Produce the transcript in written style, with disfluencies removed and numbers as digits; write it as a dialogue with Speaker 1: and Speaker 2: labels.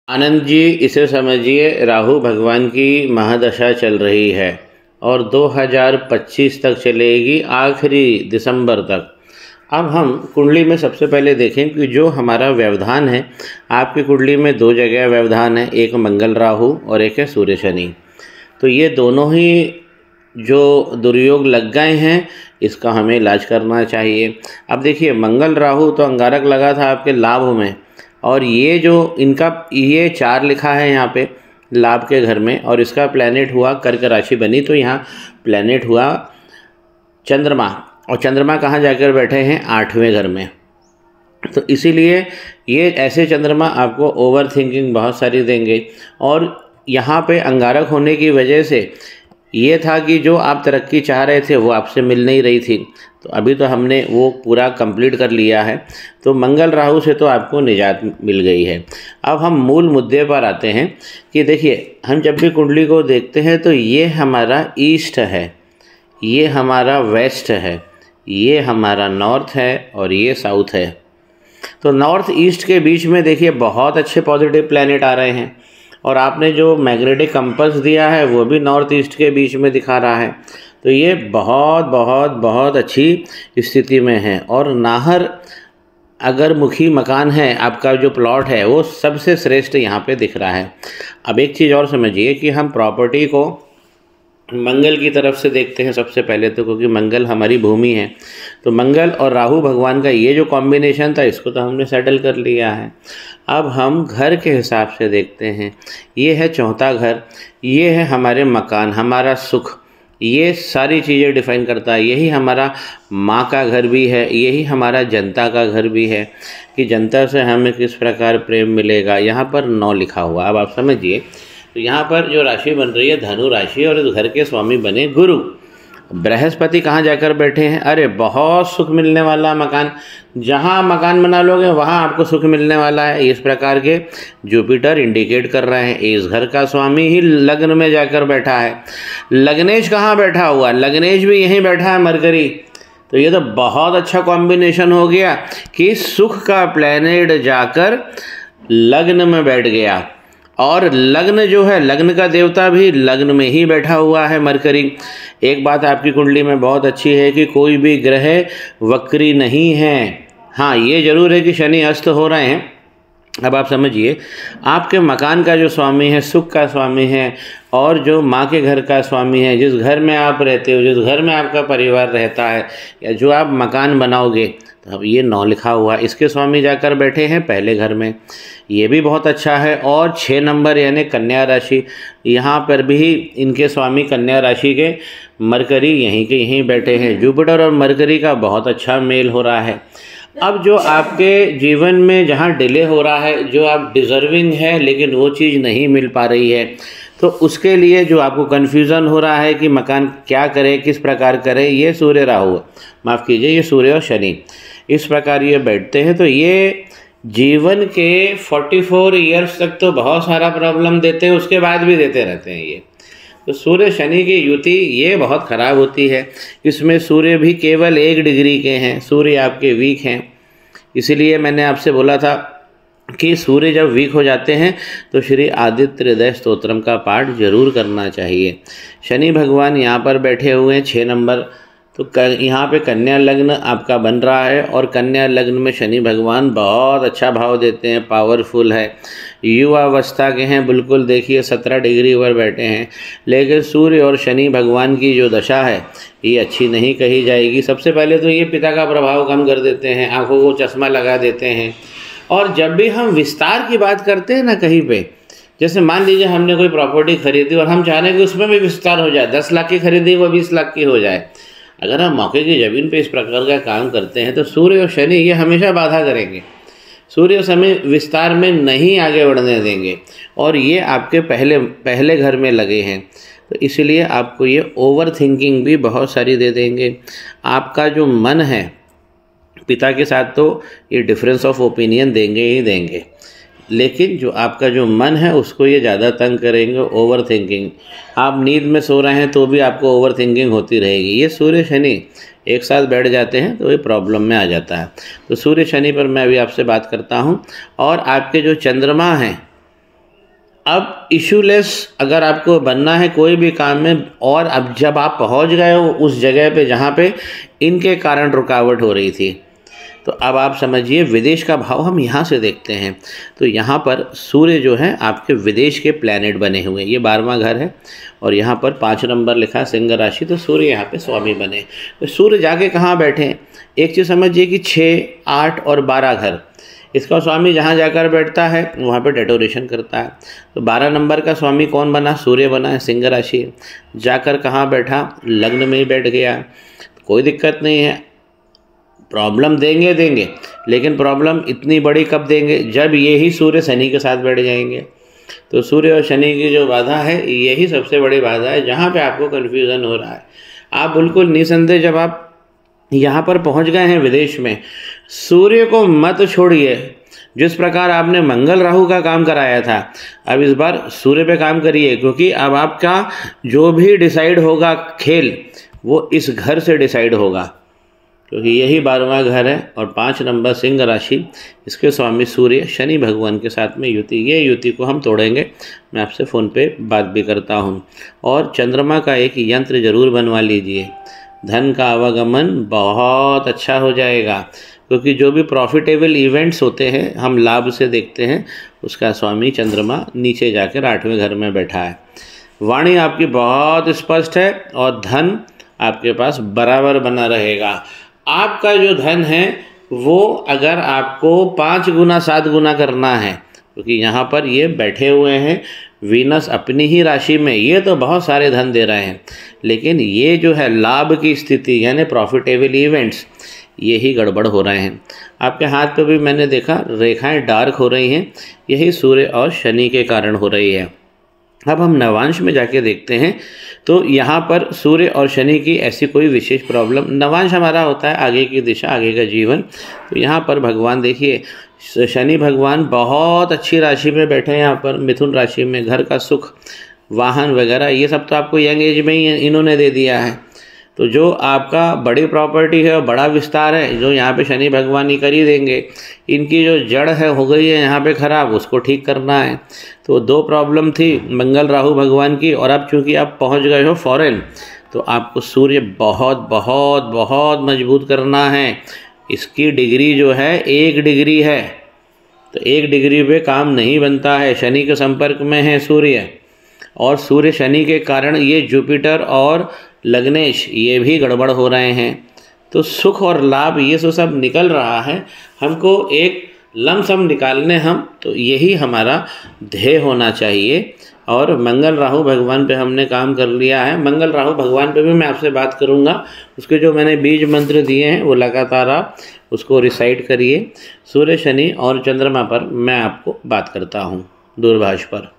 Speaker 1: आनंद जी, इसे समझिए राहु भगवान की महादशा चल रही है और 2025 तक चलेगी, आखिरी दिसंबर तक। अब हम कुंडली में सबसे पहले देखें कि जो हमारा व्यवधान है, आपकी कुंडली में दो जगह व्यवधान है, एक मंगल राहु और एक है सूर्य शनि। तो ये दोनों ही जो दुर्योग लग गए हैं, इसका हमें इलाज करना चाहिए। अब देखिए, मंगल राहु तो अंगारक लगा था आपके लाभ में, और ये जो इनका ये 4 लिखा है यहाँ पे लाभ के घर में, और इसका प्लैनेट हुआ कर्क राशि बनी, तो यहाँ प्लैनेट हुआ चंद्रमा, और चंद्रमा कहाँ जाकर बैठे हैं? 8वें घर में। तो इसीलिए ये ऐसे चंद्रमा आपको ओवर थिंकिंग बहुत सारी देंगे, और यहाँ पे अंगारक होने की वजह से ये था कि जो आप तरक्की चाह रहे थे वो आपसे मिल नहीं रही थी। तो अभी तो हमने वो पूरा कंप्लीट कर लिया है, तो मंगल राहु से तो आपको निजात मिल गई है। अब हम मूल मुद्दे पर आते हैं कि देखिए, हम जब भी कुंडली को देखते हैं तो ये हमारा ईस्ट है, ये हमारा वेस्ट है, ये हमारा नॉर्थ है और ये साउथ है। तो नॉर्थ ईस्ट के बीच में देखिए बहुत अच्छे पॉजिटिव प्लैनेट आ रहे हैं, और आपने जो मैग्नेटिक कंपास दिया है वो भी नॉर्थ ईस्ट के बीच में दिखा रहा है। तो ये बहुत बहुत बहुत अच्छी स्थिति में है, और नाहर अगर मुखी मकान है, आपका जो प्लॉट है वो सबसे श्रेष्ठ यहाँ पे दिख रहा है। अब एक चीज़ और समझिए कि हम प्रॉपर्टी को मंगल की तरफ से देखते हैं सबसे पहले तो, क्योंकि मंगल हमारी भूमि है। तो मंगल और राहु भगवान का ये जो कॉम्बिनेशन था, इसको तो हमने सेटल कर लिया है। अब हम घर के हिसाब से देखते हैं, ये है चौथा घर, ये है हमारे मकान, हमारा सुख, ये सारी चीज़ें डिफाइन करता है। यही हमारा माँ का घर भी है, यही हमारा जनता का घर भी है, कि जनता से हमें किस प्रकार प्रेम मिलेगा। यहाँ पर 9 लिखा हुआ। अब आप समझिए, तो यहाँ पर जो राशि बन रही है धनु राशि, और इस घर के स्वामी बने गुरु। बृहस्पति कहाँ जाकर बैठे हैं? अरे बहुत सुख मिलने वाला मकान, जहाँ मकान बना लोगे वहाँ आपको सुख मिलने वाला है। इस प्रकार के जुपिटर इंडिकेट कर रहे हैं। इस घर का स्वामी ही लग्न में जाकर बैठा है। लग्नेश कहाँ बैठा हुआ? लग्नेश भी यहीं बैठा है, मरकरी। तो ये तो बहुत अच्छा कॉम्बिनेशन हो गया कि सुख का प्लैनेट जाकर लग्न में बैठ गया, और लग्न जो है, लग्न का देवता भी लग्न में ही बैठा हुआ है, मरकरी। एक बात आपकी कुंडली में बहुत अच्छी है कि कोई भी ग्रह वक्री नहीं है। हाँ, ये जरूर है कि शनि अस्त हो रहे हैं। अब आप समझिए, आपके मकान का जो स्वामी है, सुख का स्वामी है, और जो माँ के घर का स्वामी है, जिस घर में आप रहते हो, जिस घर में आपका परिवार रहता है, या जो आप मकान बनाओगे, तो अब ये 9 लिखा हुआ, इसके स्वामी जाकर बैठे हैं पहले घर में, ये भी बहुत अच्छा है। और 6 नंबर यानी कन्या राशि, यहाँ पर भी इनके स्वामी कन्या राशि के मरकरी यहीं के यहीं बैठे हैं। जुपिटर और मरकरी का बहुत अच्छा मेल हो रहा है। अब जो आपके जीवन में जहाँ डिले हो रहा है, जो आप डिज़र्विंग है लेकिन वो चीज़ नहीं मिल पा रही है, तो उसके लिए जो आपको कन्फ्यूज़न हो रहा है कि मकान क्या करें, किस प्रकार करें, ये सूर्य राहु, माफ़ कीजिए, ये सूर्य और शनि इस प्रकार ये बैठते हैं। तो ये जीवन के 44 ईयर्स तक तो बहुत सारा प्रॉब्लम देते हैं, उसके बाद भी देते रहते हैं ये। तो सूर्य शनि की युति ये बहुत ख़राब होती है। इसमें सूर्य भी केवल 1 डिग्री के हैं, सूर्य आपके वीक हैं। इसीलिए मैंने आपसे बोला था कि सूर्य जब वीक हो जाते हैं तो श्री आदित्य हृदय स्तोत्रम का पाठ जरूर करना चाहिए। शनि भगवान यहाँ पर बैठे हुए हैं 6 नंबर, तो यहाँ पे कन्या लग्न आपका बन रहा है, और कन्या लग्न में शनि भगवान बहुत अच्छा भाव देते हैं, पावरफुल है, युवावस्था के हैं बिल्कुल। देखिए 17 डिग्री पर बैठे हैं, लेकिन सूर्य और शनि भगवान की जो दशा है ये अच्छी नहीं कही जाएगी। सबसे पहले तो ये पिता का प्रभाव कम कर देते हैं, आंखों को चश्मा लगा देते हैं। और जब भी हम विस्तार की बात करते हैं ना कहीं पे, जैसे मान लीजिए हमने कोई प्रॉपर्टी खरीदी और हम चाह रहे हैं कि उसमें भी विस्तार हो जाए, 10 लाख की खरीदी वो 20 लाख की हो जाए, अगर हम मौके की ज़मीन पे इस प्रकार का काम करते हैं तो सूर्य और शनि ये हमेशा बाधा करेंगे। सूर्य और शनि विस्तार में नहीं आगे बढ़ने देंगे, और ये आपके पहले घर में लगे हैं, तो इसलिए आपको ये ओवर थिंकिंग भी बहुत सारी दे देंगे। आपका जो मन है, पिता के साथ तो ये डिफरेंस ऑफ ओपिनियन देंगे ही देंगे, लेकिन जो आपका जो मन है उसको ये ज़्यादा तंग करेंगे, ओवर थिंकिंग। आप नींद में सो रहे हैं तो भी आपको ओवर थिंकिंग होती रहेगी। ये सूर्य शनि एक साथ बैठ जाते हैं तो ये प्रॉब्लम में आ जाता है। तो सूर्य शनि पर मैं अभी आपसे बात करता हूँ। और आपके जो चंद्रमा हैं, अब इशूलेस अगर आपको बनना है कोई भी काम में, और अब जब आप पहुंच गए हो उस जगह पे जहाँ पे इनके कारण रुकावट हो रही थी, तो अब आप समझिए विदेश का भाव हम यहाँ से देखते हैं। तो यहाँ पर सूर्य जो है आपके विदेश के प्लैनेट बने हुए हैं, ये 12वां घर है और यहाँ पर 5 नंबर लिखा सिंह राशि, तो सूर्य यहाँ पे स्वामी बने। तो सूर्य जाके कहाँ बैठे हैं, एक चीज़ समझिए कि 6, 8 और 12 घर, इसका स्वामी जहाँ जाकर बैठता है वहाँ पे डेटोरेशन करता है। तो 12 नंबर का स्वामी कौन बना, सूर्य बना है, सिंह राशि, जाकर कहाँ बैठा, लग्न में ही बैठ गया। कोई दिक्कत नहीं है, प्रॉब्लम देंगे, लेकिन प्रॉब्लम इतनी बड़ी कब देंगे, जब यही सूर्य शनि के साथ बैठ जाएंगे। तो सूर्य और शनि की जो बाधा है यही सबसे बड़ी बाधा है जहाँ पे आपको कन्फ्यूज़न हो रहा है। आप बिल्कुल निसंदेह जब आप यहाँ पर पहुँच गए हैं विदेश में, सूर्य को मत छोड़िए। जिस प्रकार आपने मंगल राहु का काम कराया था, अब इस बार सूर्य पे काम करिए, क्योंकि अब आपका जो भी डिसाइड होगा खेल वो इस घर से डिसाइड होगा, क्योंकि यही 12वां घर है और 5 नंबर सिंह राशि, इसके स्वामी सूर्य शनि भगवान के साथ में युति, ये युति को हम तोड़ेंगे। मैं आपसे फ़ोन पे बात भी करता हूँ। और चंद्रमा का एक यंत्र जरूर बनवा लीजिए, धन का आवागमन बहुत अच्छा हो जाएगा, क्योंकि जो भी प्रॉफिटेबल इवेंट्स होते हैं हम लाभ से देखते हैं, उसका स्वामी चंद्रमा नीचे जाकर 8वें घर में बैठा है। वाणी आपकी बहुत स्पष्ट है और धन आपके पास बराबर बना रहेगा। आपका जो धन है वो अगर आपको 5 गुना 7 गुना करना है, क्योंकि यहाँ पर ये बैठे हुए हैं वीनस अपनी ही राशि में, ये तो बहुत सारे धन दे रहे हैं, लेकिन ये जो है लाभ की स्थिति यानी प्रॉफिटेबल इवेंट्स, यही गड़बड़ हो रहे हैं। आपके हाथ पे भी मैंने देखा रेखाएं डार्क हो रही हैं, यही सूर्य और शनि के कारण हो रही है। अब हम नवांश में जाके देखते हैं, तो यहाँ पर सूर्य और शनि की ऐसी कोई विशेष प्रॉब्लम, नवांश हमारा होता है आगे की दिशा, आगे का जीवन। तो यहाँ पर भगवान देखिए, शनि भगवान बहुत अच्छी राशि में बैठे हैं, यहाँ पर मिथुन राशि में, घर का सुख, वाहन वगैरह ये सब तो आपको यंग एज में ही इन्होंने दे दिया है। तो जो आपका बड़ी प्रॉपर्टी है और बड़ा विस्तार है, जो यहाँ पे शनि भगवान ही कर ही देंगे। इनकी जो जड़ है हो गई है यहाँ पे खराब, उसको ठीक करना है। तो 2 प्रॉब्लम थी मंगल राहु भगवान की, और अब चूँकि आप पहुँच गए हो फॉरेन, तो आपको सूर्य बहुत बहुत बहुत मजबूत करना है। इसकी डिग्री जो है 1 डिग्री है, तो 1 डिग्री पे काम नहीं बनता है। शनि के संपर्क में है सूर्य, और सूर्य शनि के कारण ये जुपिटर और लग्नेश ये भी गड़बड़ हो रहे हैं। तो सुख और लाभ ये सब निकल रहा है, हमको एक लमसम निकालने हम, तो यही हमारा ध्येय होना चाहिए। और मंगल राहु भगवान पे हमने काम कर लिया है, मंगल राहु भगवान पे भी मैं आपसे बात करूंगा। उसके जो मैंने बीज मंत्र दिए हैं वो लगातार आप उसको रिसाइट करिए। सूर्य शनि और चंद्रमा पर मैं आपको बात करता हूँ दूरभाष पर।